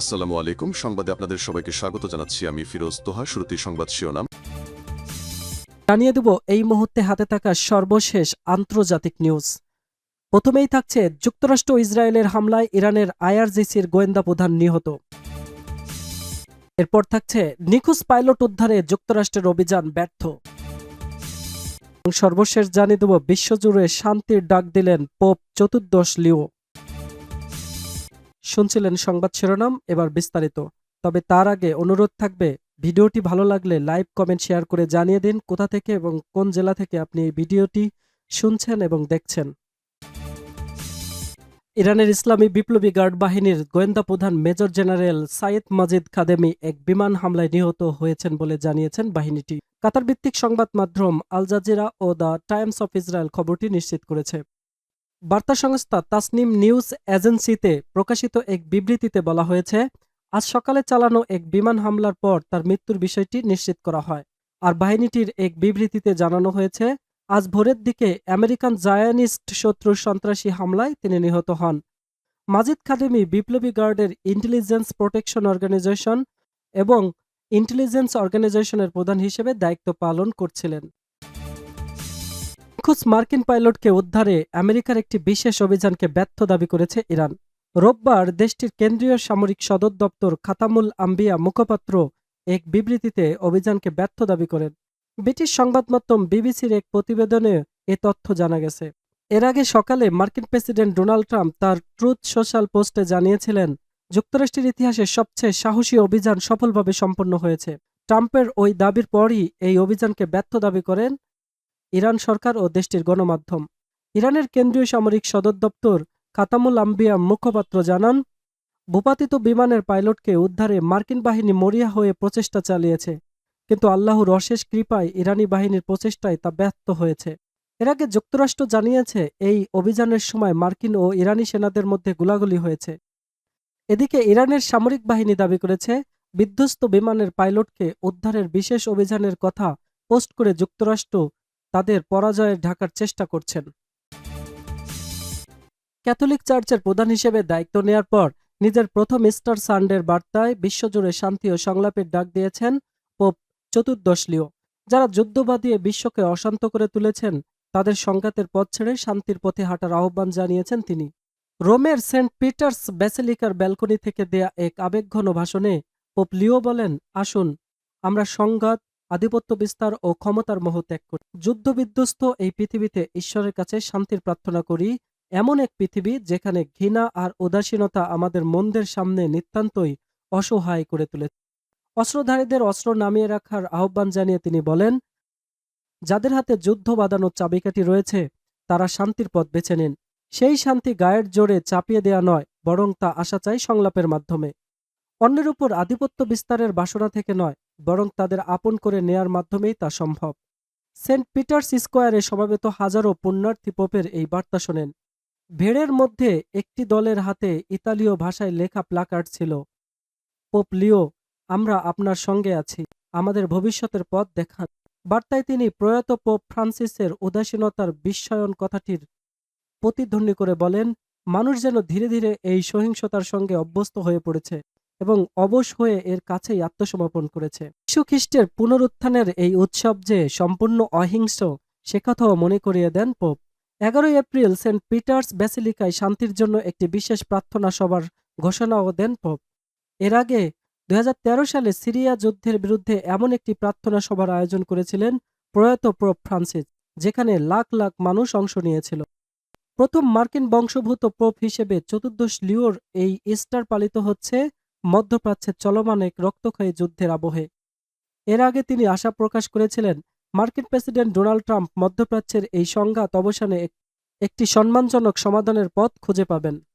আসসালামু আলাইকুম। সংবাদে আপনাদের সবাইকে স্বাগত জানাচ্ছি। আমি ফিরোজ তোহা। শুরুতেই সংবাদ শিরোনাম। জানিয়ে দেব এই মুহূর্তে হাতে থাকা সর্বশেষ আন্তর্জাতিক নিউজ। প্রথমেই থাকছে যুক্তরাষ্ট্র ও ইসরায়েলের হামলায় ইরানের আইআরজিসির গোয়েন্দা প্রধান নিহত। এরপর থাকছে নিখোঁজ পাইলট উদ্ধারে যুক্তরাষ্ট্রের অভিযান ব্যর্থ। এবং সর্বশেষ জানিয়ে দেব বিশ্বজুড়ে শান্তির ডাক দিলেন পোপ চতুর্দশ লিও। শুনছিলেন সংবাদ শিরোনাম, এবার বিস্তারিত। তবে তার আগে অনুরোধ থাকবে, ভিডিওটি ভালো লাগলে লাইক কমেন্ট শেয়ার করে জানিয়ে দিন কোথা থেকে এবং কোন জেলা থেকে আপনি এই ভিডিওটি শুনছেন এবং দেখছেন। ইরানের ইসলামী বিপ্লবী গার্ড বাহিনীর গোয়েন্দা প্রধান মেজর জেনারেল সাইদ মাজিদ খাদেমি এক বিমান হামলায় নিহত হয়েছেন বলে জানিয়েছেন বাহিনীটি। কাতার ভিত্তিক সংবাদ মাধ্যম আল জাজিরা ও দ্য টাইমস অফ ইসরায়েল খবরটি নিশ্চিত করেছে। বার্তা সংস্থা তাসনিম নিউজ এজেন্সিতে প্রকাশিত এক বিবৃতিতে বলা হয়েছে, আজ সকালে চালানো এক বিমান হামলার পর তার মৃত্যুর বিষয়টি নিশ্চিত করা হয়। আর বাহিনীটির এক বিবৃতিতে জানানো হয়েছে, আজ ভোরের দিকে আমেরিকান জায়ানিস্ট শত্রুর সন্ত্রাসী হামলায় তিনি নিহত হন। মাজিদ খাদেমি বিপ্লবী গার্ডের ইন্টেলিজেন্স প্রোটেকশন অর্গানাইজেশন এবং ইন্টেলিজেন্স অর্গানাইজেশনের প্রধান হিসেবে দায়িত্ব পালন করছিলেন। নিখোঁজ মার্কিন পাইলটকে উদ্ধারে আমেরিকার একটি বিশেষ অভিযানকে ব্যর্থ দাবি করেছে ইরান। রোববার দেশটির কেন্দ্রীয় সামরিক সদর দপ্তর খাতামুল আম্বিয়া মুখপাত্র এক বিবৃতিতে অভিযানকে ব্যর্থ দাবি করেন। ব্রিটিশ সংবাদ মাধ্যম বিবিসির এক প্রতিবেদনে এ তথ্য জানা গেছে। এর আগে সকালে মার্কিন প্রেসিডেন্ট ডোনাল্ড ট্রাম্প তার ট্রুথ সোশ্যাল পোস্টে জানিয়েছিলেন, যুক্তরাষ্ট্রের ইতিহাসে সবচেয়ে সাহসী অভিযান সফলভাবে সম্পন্ন হয়েছে। ট্রাম্পের ওই দাবির পরই এই অভিযানকে ব্যর্থ দাবি করেন ইরান সরকার ও দেশটির গণমাধ্যম। ইরানের কেন্দ্রীয় সামরিক সদর দপ্তর খাতামুল আম্বিয়া মুখপাত্র জানান, ভূপাতিত বিমানের পাইলটকে উদ্ধারে মার্কিন বাহিনী মরিয়া হয়ে প্রচেষ্টা চালিয়েছে, কিন্তু আল্লাহর অশেষ কৃপায় ইরানি বাহিনীর প্রচেষ্টায় তা ব্যর্থ হয়েছে। এর আগে যুক্তরাষ্ট্র জানিয়েছে, এই অভিযানের সময় মার্কিন ও ইরানি সেনাদের মধ্যে গোলাগুলি হয়েছে। এদিকে ইরানের সামরিক বাহিনী দাবি করেছে, বিধ্বস্ত বিমানের পাইলটকে উদ্ধারের বিশেষ অভিযানের কথা পোস্ট করে যুক্তরাষ্ট্র তাদের পরাজয়ের ঢাকার চেষ্টা করছেন। ক্যাথলিক চার্চের প্রধান হিসেবে দায়িত্ব নেয়ার পর নিজের প্রথম ইস্টার সানডের বার্তায় বিশ্বজুড়ে শান্তি ও সংলাপের ডাক দিয়েছেন পোপ চতুর্দশ লিও। যারা যুদ্ধ বাঁধিয়ে বিশ্বকে অশান্ত করে তুলেছেন, তাদের সংঘাতের পথ ছেড়ে শান্তির পথে হাঁটার আহ্বান জানিয়েছেন তিনি। রোমের সেন্ট পিটার্স ব্যাসিলিকার ব্যালকনি থেকে দেয়া এক আবেগঘন ভাষণে পোপ লিও বলেন, আসুন আমরা সংঘাত, আধিপত্য বিস্তার ও ক্ষমতার মোহ ত্যাগ করি। যুদ্ধবিধ্বস্ত এই পৃথিবীতে ঈশ্বরের কাছে শান্তির প্রার্থনা করি, এমন এক পৃথিবী যেখানে ঘৃণা আর উদাসীনতা আমাদের মনদের সামনে নিতান্তই অসহায় করে তুলেছে। অস্ত্রধারীদের অস্ত্র নামিয়ে রাখার আহ্বান জানিয়ে তিনি বলেন, যাদের হাতে যুদ্ধ বাঁধানোর চাবিকাঠি রয়েছে তারা শান্তির পথ বেছে নিন। সেই শান্তি গায়ের জোরে চাপিয়ে দেয়া নয়, বরং তা আশা চাই সংলাপের মাধ্যমে। অন্যের উপর আধিপত্য বিস্তারের বাসনা থেকে নয়, বরং তাদের আপন করে নেয়ার মাধ্যমেই তা সম্ভব। সেন্ট পিটার্স স্কোয়ারে সমাবেত হাজারো পুণ্যার্থী পোপের এই বার্তা শোনেন। ভিড়ের মধ্যে একটি দলের হাতে ইতালীয় ভাষায় লেখা প্লাকার্ড ছিল, পোপ লিও, আমরা আপনার সঙ্গে আছি, আমাদের ভবিষ্যতের পথ দেখান। বার্তায় তিনি প্রয়াত পোপ ফ্রান্সিসের উদাসীনতার বিস্ময়ন কথাটির প্রতিধ্বনি করে বলেন, মানুষ যেন ধীরে ধীরে এই সহিংসতার সঙ্গে অভ্যস্ত হয়ে পড়েছে এবং অবশ হয়ে এর কাছেই আত্মসমর্পণ করেছে। যীশু খ্রিস্টের পুনরুত্থানের এই উৎসব যে সম্পূর্ণ অহিংস, সে কথাও মনে করিয়ে দেন পোপ। 11 এপ্রিল সেন্ট পিটার্স ব্যাসিলিকায় শান্তির জন্য একটি বিশেষ প্রার্থনা সভার ঘোষণাও দেন পোপ। এর আগে 2013 সালে সিরিয়া যুদ্ধের বিরুদ্ধে এমন একটি প্রার্থনা সভার আয়োজন করেছিলেন প্রয়াত পোপ ফ্রান্সিস, যেখানে লাখ লাখ মানুষ অংশ নিয়েছিল। প্রথম মার্কিন বংশোদ্ভূত পোপ হিসেবে চতুর্দশ লিওর এই ইস্টার পালিত হচ্ছে মধ্যপ্রাচ্যের চলমান এক রক্তক্ষয়ী যুদ্ধের আবহে। এর আগে তিনি আশা প্রকাশ করেছিলেন, মার্কিন প্রেসিডেন্ট ডোনাল্ড ট্রাম্প মধ্যপ্রাচ্যের এই সংঘাত অবসানে একটি সম্মানজনক সমাধানের পথ খুঁজে পাবেন।